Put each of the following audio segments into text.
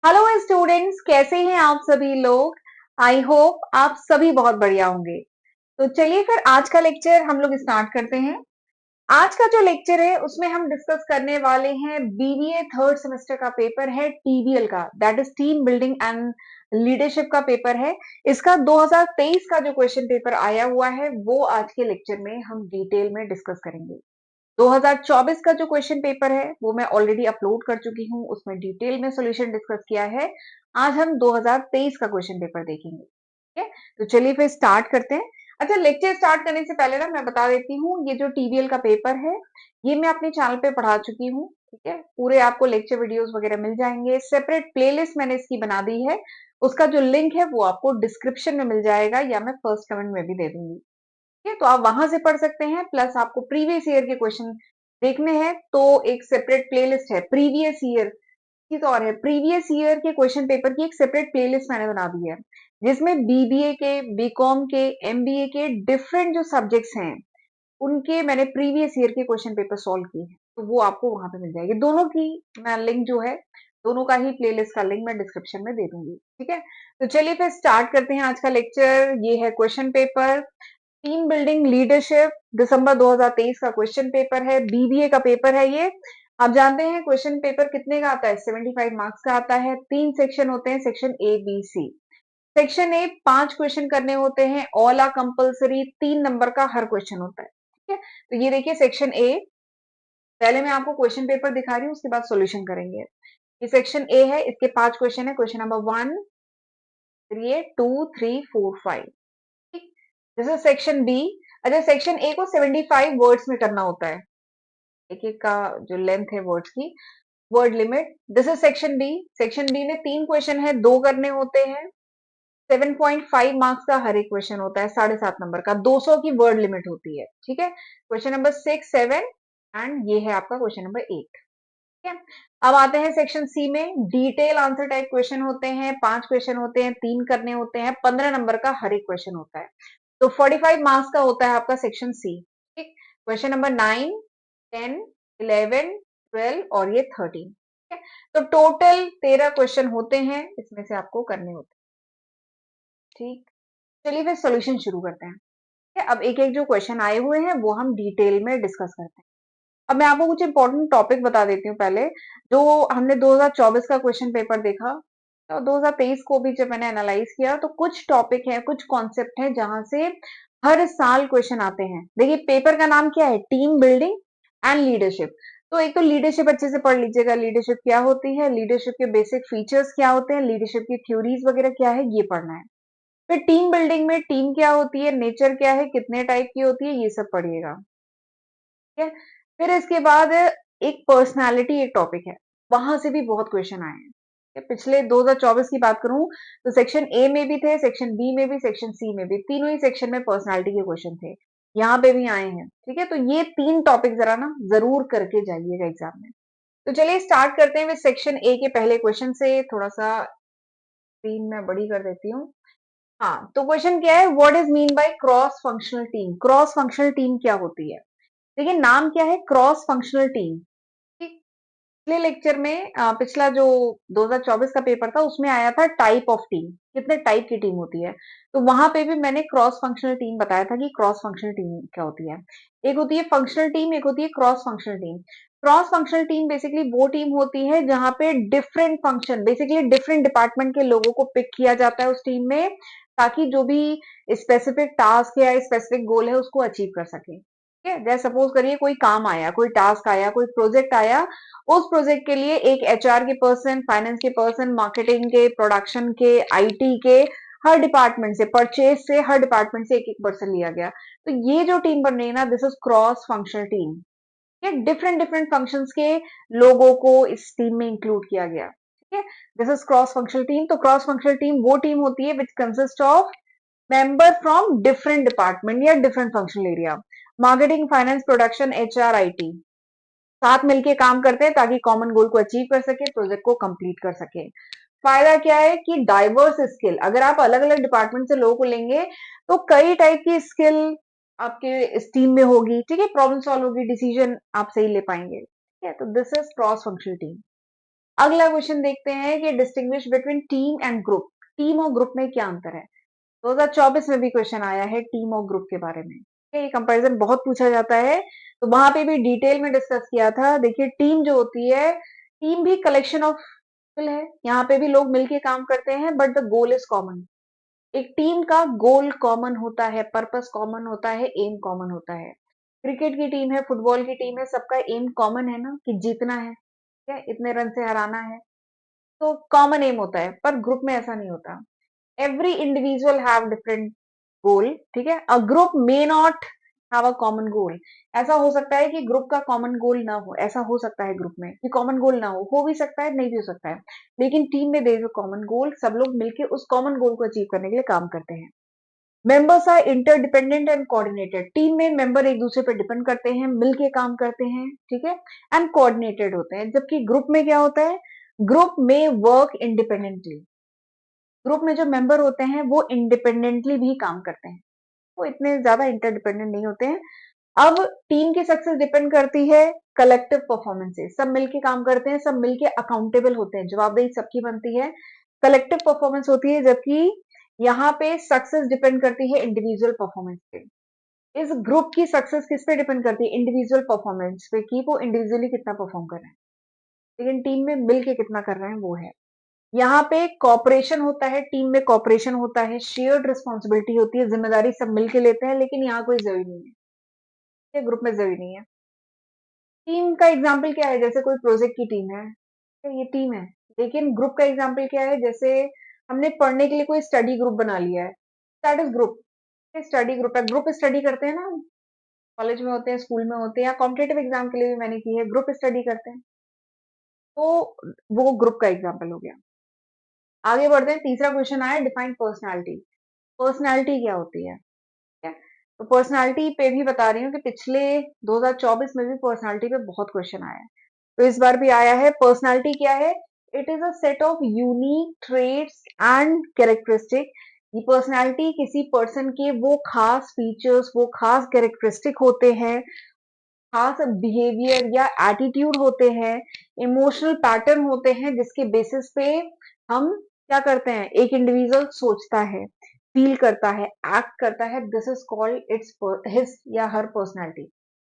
Hello students, कैसे हैं आप सभी लोग। आई होप आप सभी बहुत बढ़िया होंगे। तो चलिए फिर आज का लेक्चर हम लोग स्टार्ट करते हैं। आज का जो लेक्चर है उसमें हम डिस्कस करने वाले हैं बीबीए थर्ड सेमेस्टर का पेपर है टीबीएल का, that is team building and leadership का पेपर है। इसका 2023 का जो क्वेश्चन पेपर आया हुआ है वो आज के लेक्चर में हम डिटेल में डिस्कस करेंगे। 2024 का जो क्वेश्चन पेपर है वो मैं ऑलरेडी अपलोड कर चुकी हूँ, उसमें डिटेल में सॉल्यूशन डिस्कस किया है। आज हम 2023 का क्वेश्चन पेपर देखेंगे। ठीक है, तो चलिए फिर स्टार्ट करते हैं। अच्छा, लेक्चर स्टार्ट करने से पहले ना मैं बता देती हूँ, ये जो टीबीएल का पेपर है ये मैं अपने चैनल पे पढ़ा चुकी हूँ। ठीक है, पूरे आपको लेक्चर वीडियोस वगैरह मिल जाएंगे। सेपरेट प्लेलिस्ट मैंने इसकी बना दी है, उसका जो लिंक है वो आपको डिस्क्रिप्शन में मिल जाएगा या मैं फर्स्ट कमेंट में भी दे दूंगी। ठीक है, तो आप वहां से पढ़ सकते हैं। प्लस आपको प्रीवियस ईयर के क्वेश्चन देखने हैं तो एक सेपरेट प्लेलिस्ट है प्रीवियस ईयर की, तो और है प्रीवियस ईयर के क्वेश्चन पेपर की एक सेपरेट प्लेलिस्ट मैंने बना दी है, जिसमें बीबीए के, बीकॉम के, एमबीए के डिफरेंट जो सब्जेक्ट्स हैं उनके मैंने प्रीवियस ईयर के क्वेश्चन पेपर सॉल्व किए हैं, तो वो आपको वहां पे मिल जाएगी। दोनों की मैं लिंक जो है, दोनों का ही प्लेलिस्ट का लिंक मैं डिस्क्रिप्शन में दे दूंगी। ठीक है, तो चलिए फिर स्टार्ट करते हैं आज का लेक्चर। ये है question paper team building leadership, दिसंबर 2023 का क्वेश्चन पेपर है, बीबीए का पेपर है ये। आप जानते हैं क्वेश्चन पेपर कितने का आता है, 75 मार्क्स का आता है। 3 सेक्शन होते हैं, section A B C. Section A 5 question करने होते हैं, ऑल आर कंपल्सरी, 3 नंबर का हर क्वेश्चन होता है। ठीक है, तो ये देखिए सेक्शन ए। पहले मैं आपको क्वेश्चन पेपर दिखा रही हूँ, उसके बाद सॉल्यूशन करेंगे। ये सेक्शन ए है, इसके 5 क्वेश्चन है। Question number 1, 2, 3, 4, 5। This is section B. अच्छा, सेक्शन ए को 75 वर्ड्स में करना होता है, एक एक का जो लेंथ है वर्ड्स की, word limit. This is section B. Section B में 3 क्वेश्चन है, 2 करने होते हैं। 7.5 मार्क्स का हर एक क्वेश्चन होता है, 7.5 नंबर का, 200 की वर्ड लिमिट होती है। ठीक है, क्वेश्चन नंबर 6, 7 एंड ये है आपका क्वेश्चन नंबर 8। ठीक है, अब आते हैं सेक्शन सी में। डिटेल आंसर टाइप क्वेश्चन होते हैं, 5 क्वेश्चन होते हैं, 3 करने होते हैं, 15 नंबर का हर एक क्वेश्चन होता है। तो 45 मार्क्स का होता है आपका सेक्शन सी। ठीक, क्वेश्चन नंबर 9, 10, 11, 12 और ये 13। ठीक है, तो टोटल 13 क्वेश्चन होते हैं, इसमें से आपको करने होते हैं। ठीक, चलिए फिर सॉल्यूशन शुरू करते हैं। ठीक है, अब एक एक जो क्वेश्चन आए हुए हैं वो हम डिटेल में डिस्कस करते हैं। अब मैं आपको कुछ इंपॉर्टेंट टॉपिक बता देती हूँ पहले। जो हमने 2024 का क्वेश्चन पेपर देखा, तो 2023 को भी जब मैंने एनालाइज किया तो कुछ टॉपिक है, कुछ कॉन्सेप्ट है जहां से हर साल क्वेश्चन आते हैं। देखिए, पेपर का नाम क्या है, टीम बिल्डिंग एंड लीडरशिप। तो एक तो लीडरशिप अच्छे से पढ़ लीजिएगा, लीडरशिप क्या होती है, लीडरशिप के बेसिक फीचर्स क्या होते हैं, लीडरशिप की थ्योरीज वगैरह क्या है, ये पढ़ना है। फिर टीम बिल्डिंग में टीम क्या होती है, नेचर क्या है, कितने टाइप की होती है, ये सब पढ़िएगा। ठीक है, फिर इसके बाद एक पर्सनालिटी एक टॉपिक है, वहां से भी बहुत क्वेश्चन आए हैं। ठीक है, पिछले 2024 की बात करूं तो सेक्शन ए में भी थे, सेक्शन बी में भी, सेक्शन सी में भी, तीनों ही सेक्शन में पर्सनालिटी के क्वेश्चन थे, यहाँ पे भी आए हैं। ठीक है, तो ये 3 टॉपिक जरा ना जरूर करके जाइएगा एग्जाम में। तो चलिए स्टार्ट करते हैं विद सेक्शन ए के पहले क्वेश्चन से। थोड़ा सा स्क्रीन में बड़ी कर देती हूँ। हाँ, तो क्वेश्चन क्या है, what is mean by cross functional team. Cross functional team क्या होती है, देखिए नाम क्या है, क्रॉस फंक्शनल टीम। पिछले लेक्चर में पिछला जो 2024 का पेपर था उसमें आया था टाइप ऑफ टीम, कितने टाइप की टीम होती है। तो वहां पे भी मैंने क्रॉस फंक्शनल टीम बताया था कि क्रॉस फंक्शनल टीम क्या होती है। एक होती है फंक्शनल टीम, एक होती है cross functional team. Cross functional team basically वो टीम होती है जहां पे different function, basically different department के लोगों को पिक किया जाता है उस टीम में, ताकि जो भी स्पेसिफिक टास्क या स्पेसिफिक गोल है उसको अचीव कर सके। ठीक है, जैसे सपोज करिए कोई काम आया, कोई टास्क आया, कोई प्रोजेक्ट आया, उस प्रोजेक्ट के लिए एक एचआर के पर्सन, फाइनेंस के पर्सन, मार्केटिंग के, प्रोडक्शन के, आईटी के, हर डिपार्टमेंट से, परचेज से, हर डिपार्टमेंट से एक एक पर्सन लिया गया। तो ये जो टीम बन रही है ना, this is cross functional team. ये डिफरेंट डिफरेंट फंक्शंस के लोगों को इस टीम में इंक्लूड किया गया। ठीक है, this is cross functional team. तो क्रॉस फंक्शनल टीम वो टीम होती है which consist of member from different department या different functional area. Marketing, finance, production, HR, IT साथ मिलके काम करते हैं ताकि कॉमन गोल को अचीव कर सके, प्रोजेक्ट को कंप्लीट कर सके। फायदा क्या है कि डाइवर्स स्किल, अगर आप अलग अलग डिपार्टमेंट से लोगों को लेंगे तो कई टाइप की स्किल आपके इस टीम में होगी। ठीक है, प्रॉब्लम सॉल्व होगी, डिसीजन आप सही ले पाएंगे। ठीक है, तो this is cross functional team. अगला क्वेश्चन देखते हैं कि distinguish between team and group. Team और ग्रुप में क्या अंतर है? 2024 में भी क्वेश्चन आया है टीम और ग्रुप के बारे में। ये कंपैरिजन बहुत पूछा जाता है, तो वहां पे भी डिटेल में डिस्कस किया था। देखिए, टीम जो होती है, टीम भी कलेक्शन ऑफ पीपल है। यहाँ पे भी लोग मिलके काम करते हैं, but the goal is common. एक टीम का गोल कॉमन होता है, पर्पस कॉमन होता है, एम कॉमन होता है। क्रिकेट की टीम है, फुटबॉल की टीम है, सबका एम कॉमन है ना, कि जीतना है, ठीक है, इतने रन से हराना है, तो कॉमन एम होता है। पर ग्रुप में ऐसा नहीं होता। एवरी इंडिविजुअल हैव डिफरेंट गोल, ठीक है। A group may not have a common गोल। ऐसा हो सकता है कि ग्रुप का कॉमन गोल ना हो, ऐसा हो सकता है ग्रुप में कि कॉमन गोल ना हो भी सकता है, नहीं भी हो सकता है। लेकिन टीम में there is a common goal, सब लोग मिलकर उस कॉमन गोल को अचीव करने के लिए काम करते हैं। Members are interdependent and coordinated. Team में मेंबर एक दूसरे पर डिपेंड करते हैं, मिलके काम करते हैं, ठीक है, एंड कोऑर्डिनेटेड होते हैं। जबकि ग्रुप में क्या होता है? ग्रुप में वर्क इंडिपेंडेंटली। ग्रुप में जो मेंबर होते हैं वो इंडिपेंडेंटली भी काम करते हैं, वो इतने ज्यादा इंटरडिपेंडेंट नहीं होते हैं। अब टीम की सक्सेस डिपेंड करती है कलेक्टिव परफॉर्मेंस से। सब मिलके काम करते हैं, सब मिलके अकाउंटेबल होते हैं, जवाबदेही सबकी बनती है, कलेक्टिव परफॉर्मेंस होती है। जबकि यहाँ पे सक्सेस डिपेंड करती है इंडिविजुअल परफॉर्मेंस पे। इस ग्रुप की सक्सेस किस पे डिपेंड करती है? इंडिविजुअल परफॉर्मेंस पे, कि वो इंडिविजुअली कितना परफॉर्म कर रहे हैं, लेकिन टीम में मिलके कितना कर रहे हैं वो है। यहाँ पे कॉपरेशन होता है, टीम में कॉपरेशन होता है, शेयर्ड रिस्पॉन्सिबिलिटी होती है, जिम्मेदारी सब मिलके लेते हैं, लेकिन यहाँ कोई जरूरी नहीं है, ये ग्रुप में जरूरी नहीं है। टीम का एग्जाम्पल क्या है? जैसे कोई प्रोजेक्ट की टीम है, तो ये टीम है। लेकिन ग्रुप का एग्जाम्पल क्या है? जैसे हमने पढ़ने के लिए कोई स्टडी ग्रुप बना लिया है, that is group. Study group है, ग्रुप स्टडी करते हैं ना, कॉलेज में होते हैं, स्कूल में होते हैं, या कॉम्पिटेटिव एग्जाम के लिए भी मैंने की है, ग्रुप स्टडी करते हैं, तो वो ग्रुप का एग्जाम्पल हो गया। आगे बढ़ते हैं, तीसरा क्वेश्चन आया, डिफाइन पर्सनैलिटी। पर्सनैलिटी क्या होती है? ठीक है, तो पर्सनैलिटी पे भी बता रही हूँ कि पिछले 2024 में भी पर्सनैलिटी पे बहुत क्वेश्चन आया है, तो इस बार भी आया है। पर्सनैलिटी क्या है? It is a set of unique traits and characteristic. ये पर्सनैलिटी किसी पर्सन के वो खास फीचर्स, वो खास कैरेक्टरिस्टिक होते हैं, खास बिहेवियर या एटीट्यूड होते हैं, इमोशनल पैटर्न होते हैं, जिसके बेसिस पे हम क्या करते हैं, एक इंडिविजुअल सोचता है, फील करता है, एक्ट करता है, this is called its his या हर पर्सनैलिटी।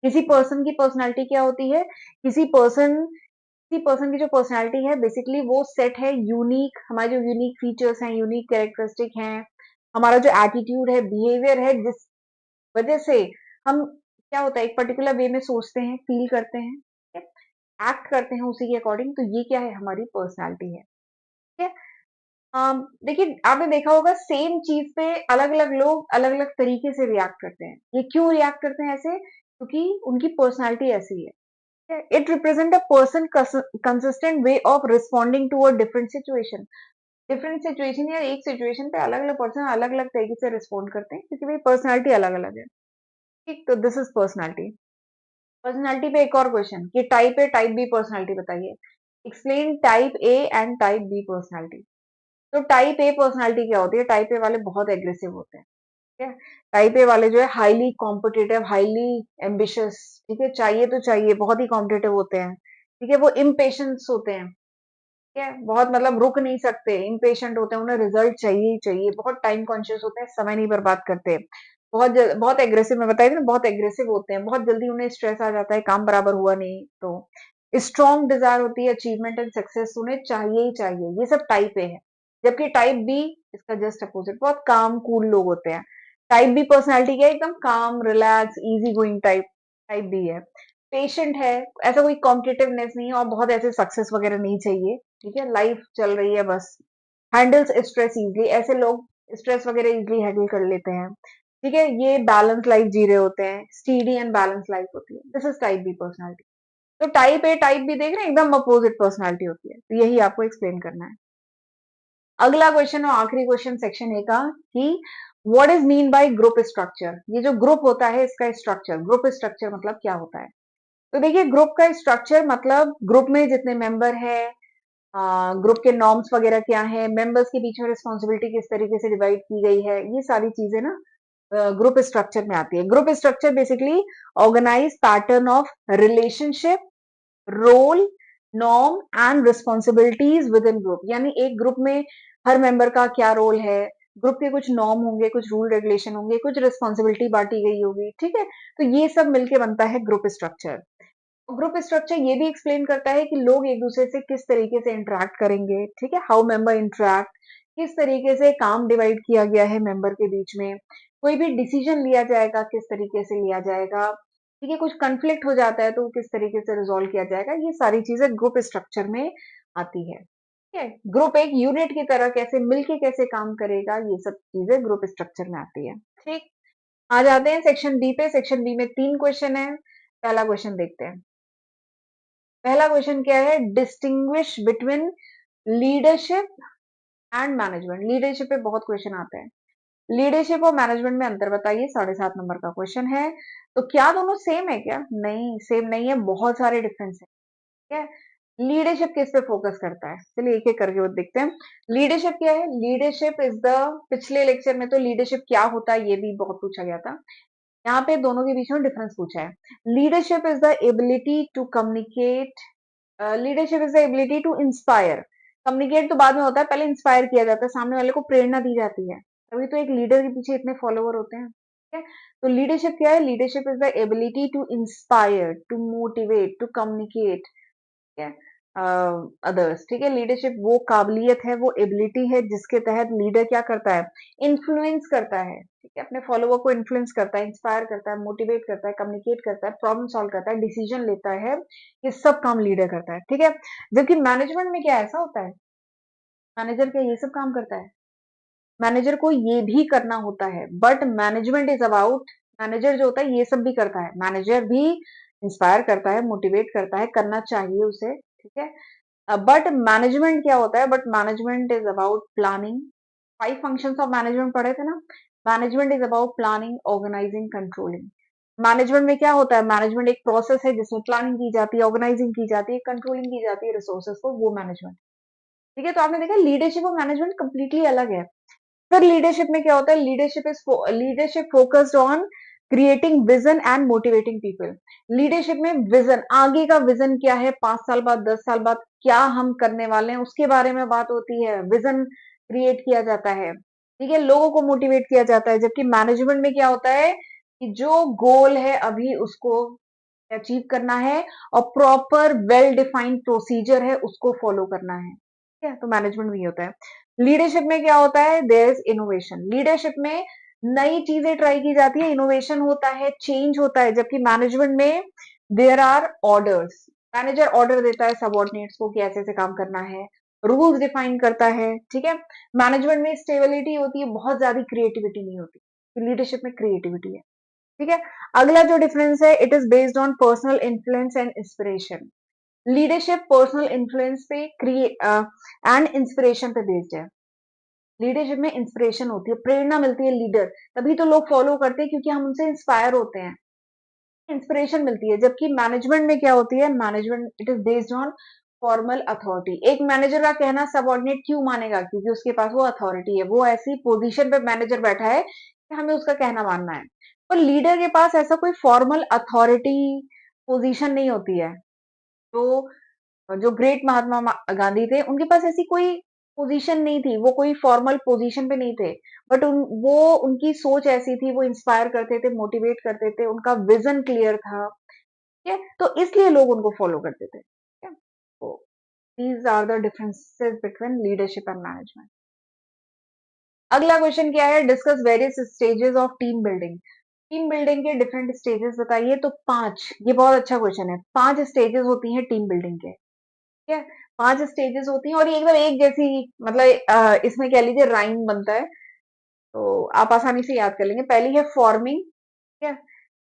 किसी पर्सन की पर्सनैलिटी क्या होती है? किसी पर्सन की जो पर्सनैलिटी है, बेसिकली वो सेट है यूनिक, हमारे जो यूनिक फीचर्स हैं, यूनिक कैरेक्टरिस्टिक हैं, हमारा जो एटीट्यूड है, बिहेवियर है, जिस वजह से हम, क्या होता है, एक पर्टिकुलर वे में सोचते हैं, फील करते हैं, एक्ट करते हैं उसी के अकॉर्डिंग, तो ये क्या है? हमारी पर्सनैलिटी है, ठीक है। देखिए, आपने देखा होगा सेम चीज पे अलग अलग लोग अलग अलग तरीके से रिएक्ट करते हैं। ये क्यों रिएक्ट करते हैं ऐसे? क्योंकि उनकी पर्सनैलिटी ऐसी है। It represent a person consistent way of responding to a different situation. Different situation या एक सिचुएशन पे अलग अलग पर्सन अलग अलग तरीके से रिस्पॉन्ड करते हैं, क्योंकि भाई पर्सनैलिटी अलग अलग है, ठीक। तो दिस इज पर्सनैलिटी। पर्सनैलिटी पे एक और क्वेश्चन कि type A type B personality बताइए। Explain type A and type B personality. तो टाइप ए पर्सनैलिटी क्या होती है? टाइप ए वाले बहुत एग्रेसिव होते हैं, ठीक है। टाइप ए वाले जो है हाईली कॉम्पिटिटिव, हाईली एम्बिशियस, ठीक है, चाहिए तो चाहिए, बहुत ही कॉम्पिटिटिव होते हैं, ठीक है। वो इम्पेशंस होते हैं, ठीक है, बहुत मतलब रुक नहीं सकते, इम्पेशेंट होते हैं, उन्हें रिजल्ट चाहिए ही चाहिए, बहुत टाइम कॉन्शियस होते हैं, समय नहीं बर्बाद करते, बहुत एग्रेसिव, मैं बताई थी ना, बहुत एग्रेसिव होते हैं, बहुत जल्दी उन्हें स्ट्रेस आ जाता है, काम बराबर हुआ नहीं तो। स्ट्रॉन्ग डिजायर होती है अचीवमेंट एंड सक्सेस, उन्हें चाहिए ही चाहिए, ये सब टाइप ए है। जबकि टाइप बी इसका जस्ट अपोजिट, बहुत काम कूल लोग होते हैं। टाइप बी पर्सनैलिटी क्या है? एकदम calm, relax, easy going type, type B है। पेशेंट है, ऐसा कोई कॉम्पिटिटिवनेस नहीं है, और बहुत ऐसे सक्सेस वगैरह नहीं चाहिए, ठीक है, लाइफ चल रही है बस। हैंडल्स स्ट्रेस इजली, ऐसे लोग स्ट्रेस वगैरह इजली हैंडल कर लेते हैं, ठीक है। ये बैलेंस लाइफ जी रहे होते हैं, स्टीडी एंड बैलेंस लाइफ होती है, this is type B personality. तो टाइप ए टाइप बी देख रहे हैं, एकदम अपोजिट पर्सनैलिटी होती है, तो यही आपको एक्सप्लेन करना है। अगला क्वेश्चन और आखिरी क्वेश्चन सेक्शन ए का, कि what is mean by group structure. ये जो ग्रुप होता है इसका स्ट्रक्चर, ग्रुप स्ट्रक्चर मतलब क्या होता है? तो देखिए, ग्रुप का स्ट्रक्चर मतलब ग्रुप में जितने मेंबर है, ग्रुप के नॉर्म्स वगैरह क्या है, मेंबर्स के बीच में रिस्पॉन्सिबिलिटी किस तरीके से डिवाइड की गई है, ये सारी चीजें ना ग्रुप स्ट्रक्चर में आती है। Group structure basically organise pattern of relationship, role, norm and responsibilities within group, यानी एक ग्रुप में हर मेंबर का क्या रोल है, ग्रुप के कुछ नॉर्म होंगे, कुछ रूल रेगुलेशन होंगे, कुछ रिस्पॉन्सिबिलिटी बांटी गई होगी, ठीक है। तो ये सब मिलके बनता है ग्रुप स्ट्रक्चर। ग्रुप स्ट्रक्चर ये भी एक्सप्लेन करता है कि लोग एक दूसरे से किस तरीके से इंटरेक्ट करेंगे, ठीक है, हाउ मेंबर इंटरेक्ट, किस तरीके से काम डिवाइड किया गया है मेंबर के बीच में, कोई भी डिसीजन लिया जाएगा किस तरीके से लिया जाएगा, ठीक है, कुछ कंफ्लिक्ट हो जाता है तो किस तरीके से रिजोल्व किया जाएगा, ये सारी चीजें ग्रुप स्ट्रक्चर में आती है, ठीक है। ग्रुप एक यूनिट की तरह कैसे मिलके कैसे काम करेगा, ये सब चीजें ग्रुप स्ट्रक्चर में आती है, ठीक। आ जाते हैं सेक्शन बी पे। सेक्शन बी में 3 क्वेश्चन है। पहला क्वेश्चन देखते हैं। पहला क्वेश्चन क्या है, distinguish between leadership and management. Leadership पे बहुत क्वेश्चन आते हैं, लीडरशिप और मैनेजमेंट में अंतर बताइए, 7.5 नंबर का क्वेश्चन है। तो क्या दोनों सेम है क्या? नहीं, सेम नहीं है, बहुत सारे डिफरेंस है, ठीक है। लीडरशिप किस पे फोकस करता है, चलिए एक एक करके वो देखते हैं। लीडरशिप क्या है? लीडरशिप इज द, पिछले लेक्चर में तो लीडरशिप क्या होता है ये भी बहुत पूछा गया था, यहाँ पे दोनों के बीच में डिफरेंस पूछा है। Leadership is the ability to communicate, leadership is the ability to inspire. Communicate तो बाद में होता है, पहले इंस्पायर किया जाता है, सामने वाले को प्रेरणा दी जाती है, तभी तो एक लीडर के पीछे इतने फॉलोवर होते हैं, ठीक है। तो लीडरशिप क्या है? Leadership is the ability to inspire, to motivate, to communicate, ठीक है, अदर्स, ठीक है। लीडरशिप वो काबिलियत है, वो एबिलिटी है जिसके तहत लीडर क्या करता है, इन्फ्लुएंस करता है, ठीक है, अपने फॉलोवर को इन्फ्लुएंस करता है, इंस्पायर करता है, मोटिवेट करता है, कम्युनिकेट करता है, प्रॉब्लम सॉल्व करता है, डिसीजन लेता है, ये सब काम लीडर करता है, ठीक है। जबकि मैनेजमेंट में क्या ऐसा होता है, मैनेजर क्या ये सब काम करता है? मैनेजर को ये भी करना होता है, but management is about, manager जो होता है ये सब भी करता है, मैनेजर भी इंस्पायर करता है, मोटिवेट करता है, करना चाहिए उसे, ठीक है। बट मैनेजमेंट क्या होता है, but management is about planning. 5 functions of management पढ़े थे ना। Management is about planning, organising, controlling. Management में क्या होता है, मैनेजमेंट एक प्रोसेस है जिसमें प्लानिंग की जाती है, ऑर्गेनाइजिंग की जाती है, कंट्रोलिंग की जाती है रिसोर्सेज को, वो मैनेजमेंट, ठीक है। तो आपने देखा लीडरशिप और मैनेजमेंट कंप्लीटली अलग है। फिर लीडरशिप में क्या होता है, leadership focused on creating vision and motivating people. Leadership में विजन, आगे का विजन क्या है, 5 साल बाद, 10 साल बाद क्या हम करने वाले हैं उसके बारे में बात होती है, विजन क्रिएट किया जाता है, ठीक है, लोगों को मोटिवेट किया जाता है। जबकि मैनेजमेंट में क्या होता है कि जो गोल है अभी उसको अचीव करना है और प्रॉपर वेल डिफाइंड प्रोसीजर है उसको फॉलो करना है, ठीक है। तो मैनेजमेंट भी होता है। लीडरशिप में क्या होता है, देयर इज इनोवेशन। लीडरशिप में नई चीजें ट्राई की जाती है, इनोवेशन होता है, चेंज होता है। जबकि मैनेजमेंट में there are orders, manager order देता है सबऑर्डिनेट्स को कि ऐसे ऐसे काम करना है, रूल्स डिफाइन करता है, ठीक है। मैनेजमेंट में स्टेबिलिटी होती है, बहुत ज्यादा क्रिएटिविटी नहीं होती, लीडरशिप में क्रिएटिविटी है, ठीक है। अगला जो डिफरेंस है, it is based on personal influence and inspiration. Leadership personal influence पे एंड इंस्पिरेशन पे बेस्ड है। लीडरशिप में इंस्पिरेशन होती है, प्रेरणा मिलती है लीडर, तभी तो लोग फॉलो करते हैं क्योंकि हम उनसे इंस्पायर होते हैं, इंस्पिरेशन मिलती है। जबकि मैनेजमेंट में क्या होती है, management it is based on formal authority. एक मैनेजर का कहना सबऑर्डिनेट क्यों मानेगा, क्योंकि उसके पास वो अथॉरिटी है, वो ऐसी पोजीशन पे मैनेजर बैठा है कि हमें उसका कहना मानना है। पर लीडर के पास ऐसा कोई फॉर्मल अथॉरिटी पोजीशन नहीं होती है। तो जो ग्रेट महात्मा गांधी थे उनके पास ऐसी कोई पोजीशन नहीं थी, वो कोई फॉर्मल पोजीशन पे नहीं थे, बट वो उनकी सोच ऐसी थी, वो इंस्पायर करते थे, मोटिवेट करते थे, उनका विजन क्लियर था, ठीक है। तो इसलिए लोग उनको फॉलो करते थे, ठीक है। तो these are the differences between leadership and management. अगला क्वेश्चन क्या है, discuss various stages of team building. Team building के डिफरेंट स्टेजेस बताइए। तो 5, ये बहुत अच्छा क्वेश्चन है, 5 स्टेजेस होती हैं टीम बिल्डिंग के, ठीक है। 5 स्टेजेस होती हैं और ये एकदम एक जैसी, मतलब इसमें कह लीजिए राइम बनता है, तो आप आसानी से याद कर लेंगे। पहली है फॉर्मिंग, ठीक है।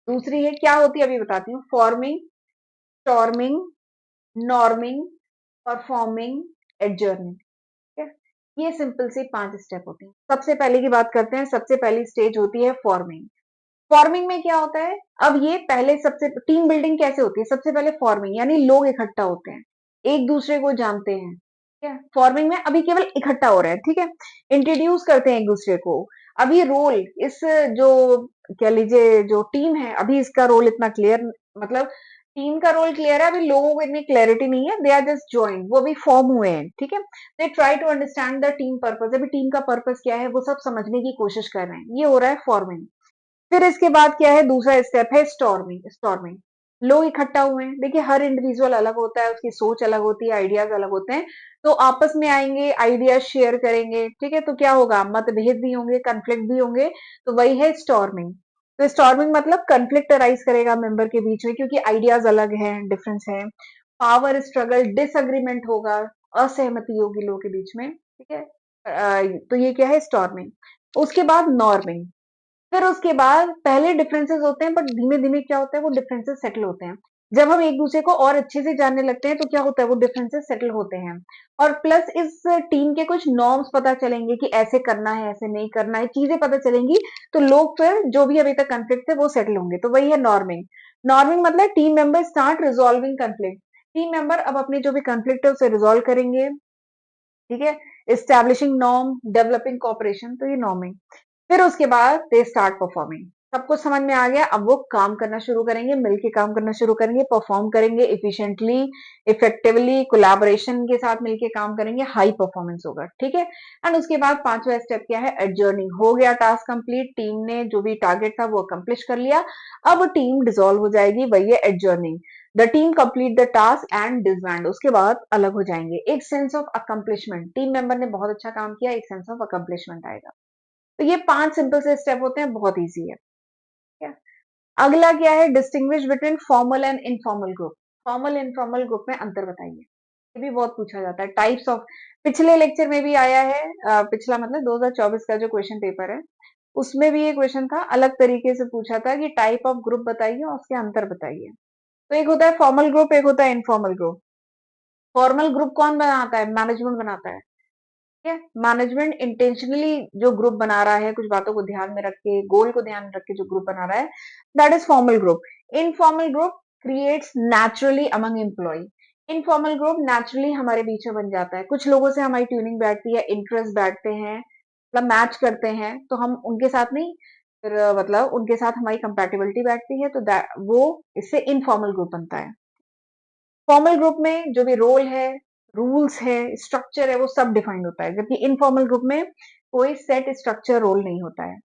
दूसरी है, क्या होती है अभी बताती हूँ, फॉर्मिंग, स्टॉर्मिंग, नॉर्मिंग, परफॉर्मिंग, एडजर्निंग, ठीक है। ये सिंपल सी 5 स्टेप होती हैं। सबसे पहले की बात करते हैं, सबसे पहली स्टेज होती है फॉर्मिंग। फॉर्मिंग में क्या होता है, अब ये पहले सबसे टीम बिल्डिंग कैसे होती है, सबसे पहले फॉर्मिंग यानी लोग इकट्ठा होते हैं, एक दूसरे को जानते हैं, ठीक है। फॉर्मिंग में अभी केवल इकट्ठा हो रहे हैं, ठीक है, इंट्रोड्यूस करते हैं एक दूसरे को। अभी रोल इस, जो कह लीजिए जो टीम है, अभी इसका रोल इतना क्लियर, मतलब टीम का रोल क्लियर है, अभी लोगों को इतनी क्लैरिटी नहीं है, दे आर जस्ट ज्वाइन, वो अभी फॉर्म हुए हैं, ठीक है। They try to understand the team purpose, अभी टीम का पर्पस क्या है वो सब समझने की कोशिश कर रहे हैं, ये हो रहा है फॉर्मिंग। फिर इसके बाद क्या है, दूसरा स्टेप है स्टॉर्मिंग। स्टॉर्मिंग, लोग इकट्ठा हुए हैं, देखिए हर इंडिविजुअल अलग होता है, उसकी सोच अलग होती है, आइडियाज अलग होते हैं, तो आपस में आएंगे, आइडियाज शेयर करेंगे, ठीक है, तो क्या होगा, मतभेद भी होंगे, कन्फ्लिक्ट भी होंगे, तो वही है स्टॉर्मिंग। तो स्टॉर्मिंग मतलब कन्फ्लिक्ट अराइज करेगा मेंबर के बीच में, क्योंकि आइडियाज अलग हैं, डिफरेंस है, पावर स्ट्रगल, डिसएग्रीमेंट होगा, असहमति होगी लोगों के बीच में, ठीक है। तो ये क्या है, स्टॉर्मिंग। उसके बाद नॉर्मिंग, फिर उसके बाद पहले डिफरेंसेस होते हैं, बट धीमे धीमे क्या होता है, वो डिफरेंसेस सेटल होते हैं। जब हम एक दूसरे को और अच्छे से जानने लगते हैं तो क्या होता है, वो डिफरेंसेस सेटल होते हैं, और प्लस इस टीम के कुछ नॉर्म्स पता चलेंगे कि ऐसे करना है, ऐसे नहीं करना है, चीजें पता चलेंगी, तो लोग फिर जो भी अभी तक कंफ्लिक्ट थे वो सेटल होंगे, तो वही है नॉर्मिंग। नॉर्मिंग मतलब team member start resolving conflict, team member अब अपने जो भी कंफ्लिक्ट है उसे रिजॉल्व करेंगे, ठीक है। एस्टैब्लिशिंग नॉर्म, डेवलपिंग कॉपरेशन, तो ये नॉर्मिंग। फिर उसके बाद दे स्टार्ट परफॉर्मिंग, सब कुछ समझ में आ गया, अब वो काम करना शुरू करेंगे, मिलके काम करना शुरू करेंगे, परफॉर्म करेंगे इफिशिएंटली, इफेक्टिवली, कोलैबोरेशन के साथ मिलके काम करेंगे, हाई परफॉर्मेंस होगा, ठीक है। एंड उसके बाद पांचवा स्टेप क्या है, एडजर्निंग, हो गया टास्क कंप्लीट, टीम ने जो भी टारगेट था वो अकम्प्लिश कर लिया, अब टीम डिसॉल्व हो जाएगी, वही है एडजर्निंग। The team complete the task and disband, उसके बाद अलग हो जाएंगे, एक sense of accomplishment, team member ने बहुत अच्छा काम किया, एक सेंस ऑफ अकम्प्लिशमेंट आएगा। तो ये 5 सिंपल से स्टेप होते हैं, बहुत ईज़ी है। ठीक है? अगला क्या है, distinguish between formal and informal group. Formal informal group में अंतर बताइए। ये भी बहुत पूछा जाता है। टाइप्स ऑफ, पिछले लेक्चर में भी आया है, पिछला मतलब 2024 का जो क्वेश्चन पेपर है, उसमें भी ये क्वेश्चन था, अलग तरीके से पूछा था कि टाइप ऑफ ग्रुप बताइए और उसके अंतर बताइए। तो एक होता है फॉर्मल ग्रुप, एक होता है इनफॉर्मल ग्रुप। फॉर्मल ग्रुप कौन बनाता है, मैनेजमेंट बनाता है। ठीक है, मैनेजमेंट इंटेंशनली जो ग्रुप बना रहा है, कुछ बातों को ध्यान में रख के, गोल को ध्यान में रख के जो ग्रुप बना रहा है, that is formal group. Informal group creates naturally among employ. Informal group naturally हमारे बीच में बन जाता है, कुछ लोगों से हमारी ट्यूनिंग बैठती है, इंटरेस्ट बैठते हैं, मतलब मैच करते हैं, तो हम उनके साथ नहीं, फिर मतलब उनके साथ हमारी कंपैटिबिलिटी बैठती है, तो वो इससे इनफॉर्मल ग्रुप बनता है। फॉर्मल ग्रुप में जो भी रोल है, रूल्स है, स्ट्रक्चर है, वो सब डिफाइंड होता है, जबकि इनफॉर्मल ग्रुप में कोई सेट स्ट्रक्चर रोल नहीं होता है।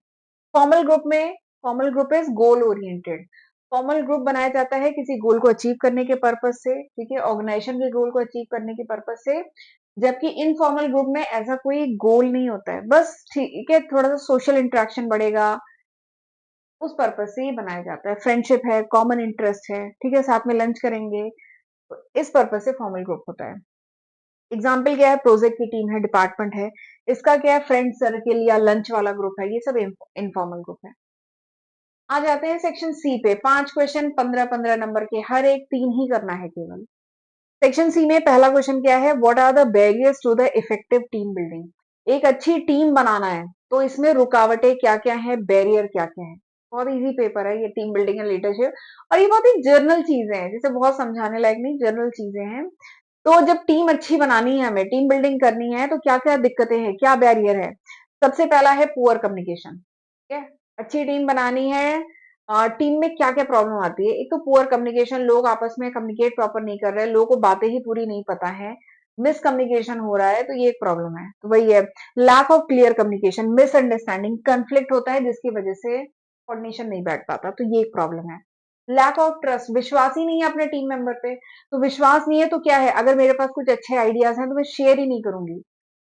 फॉर्मल ग्रुप में, formal group is goal oriented. Formal group बनाया जाता है किसी गोल को अचीव करने के पर्पज से, ठीक है, ऑर्गेनाइजेशन के गोल को अचीव करने के पर्पज से, जबकि इनफॉर्मल ग्रुप में ऐसा कोई गोल नहीं होता है, बस ठीक है, थोड़ा सा सोशल इंटरेक्शन बढ़ेगा, उस पर्पज से ये बनाया जाता है, फ्रेंडशिप है, कॉमन इंटरेस्ट है, ठीक है, साथ में लंच करेंगे, तो इस पर्पज से फॉर्मल ग्रुप होता है। एग्जाम्पल क्या है, प्रोजेक्ट की टीम है, डिपार्टमेंट है, इसका क्या है, फ्रेंड सर्किल या लंच वाला ग्रुप है, ये सब इनफॉर्मल ग्रुप है। आ जाते हैं सेक्शन सी पे, 5 क्वेश्चन 15-15 नंबर के, हर एक 3 ही करना है केवल। सेक्शन सी में पहला क्वेश्चन क्या है, what are the barriers to the effective team building. एक अच्छी टीम बनाना है तो इसमें रुकावटें क्या क्या है, बैरियर क्या क्या है। बहुत इजी पेपर है ये, टीम बिल्डिंग एंड लीडरशिप, और ये बहुत ही जर्नल चीजें हैं, जैसे बहुत समझाने लायक नहीं, जर्नल चीजें हैं। तो जब टीम अच्छी बनानी है, हमें टीम बिल्डिंग करनी है, तो क्या क्या दिक्कतें हैं, क्या बैरियर है। सबसे पहला है पुअर कम्युनिकेशन, ठीक है। अच्छी टीम बनानी है, टीम में क्या क्या प्रॉब्लम आती है, एक तो पुअर कम्युनिकेशन, लोग आपस में कम्युनिकेट प्रॉपर नहीं कर रहे, लोगों को बातें ही पूरी नहीं पता है, मिसकम्युनिकेशन हो रहा है, तो ये एक प्रॉब्लम है, तो वही है। Lack of clear communication, misunderstanding, conflict होता है जिसकी वजह से कोऑर्डिनेशन नहीं बैठ पाता, तो ये एक प्रॉब्लम है। लैक ऑफ ट्रस्ट, विश्वास ही नहीं है अपने टीम मेंबर पे, तो विश्वास नहीं है तो क्या है, अगर मेरे पास कुछ अच्छे आइडियाज हैं तो मैं शेयर ही नहीं करूंगी,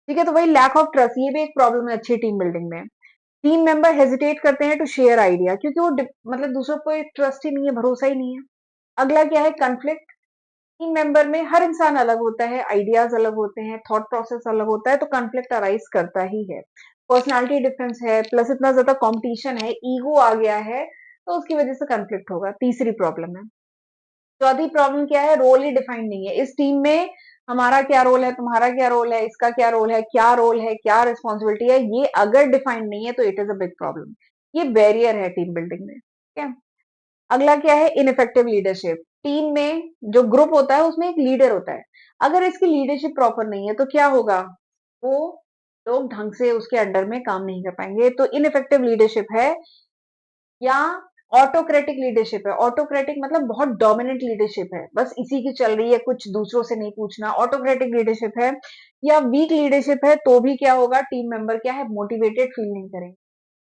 ठीक है, तो वही लैक ऑफ ट्रस्ट, ये भी एक प्रॉब्लम है अच्छी टीम बिल्डिंग में। टीम मेंबर हेजिटेट करते हैं टू शेयर आइडिया, क्योंकि वो मतलब दूसरों पर ट्रस्ट ही नहीं है, भरोसा ही नहीं है। अगला क्या है, कन्फ्लिक्ट। टीम मेंबर में हर इंसान अलग होता है, आइडियाज अलग होते हैं, थॉट प्रोसेस अलग होता है, तो कन्फ्लिक्ट अराइज करता ही है। पर्सनालिटी डिफरेंस है, प्लस इतना ज्यादा कंपटीशन है, ईगो आ गया है, तो उसकी वजह से कन्फ्लिक्ट होगा, तीसरी प्रॉब्लम है। चौथी प्रॉब्लम क्या है, रोल ही डिफाइंड नहीं है इस टीम में, हमारा क्या रोल है, तुम्हारा क्या रोल है, इसका क्या रोल है, क्या रोल है, क्या रिस्पॉन्सिबिलिटी है, ये अगर डिफाइंड नहीं है तो it is a big problem. ये बैरियर है टीम बिल्डिंग में, ठीक है। अगला क्या है, इनइफेक्टिव लीडरशिप। टीम में जो ग्रुप होता है उसमें एक लीडर होता है, अगर इसकी लीडरशिप प्रॉपर नहीं है तो क्या होगा, वो लोग ढंग से उसके अंडर में काम नहीं कर पाएंगे, तो इनइफेक्टिव लीडरशिप है, या ऑटोक्रेटिक लीडरशिप है। ऑटोक्रेटिक मतलब बहुत डोमिनेंट लीडरशिप है, बस इसी की चल रही है, कुछ दूसरों से नहीं पूछना, ऑटोक्रेटिक लीडरशिप है। या वीक लीडरशिप है तो भी क्या होगा, टीम मेंबर क्या है, मोटिवेटेड फील नहीं करेंगे,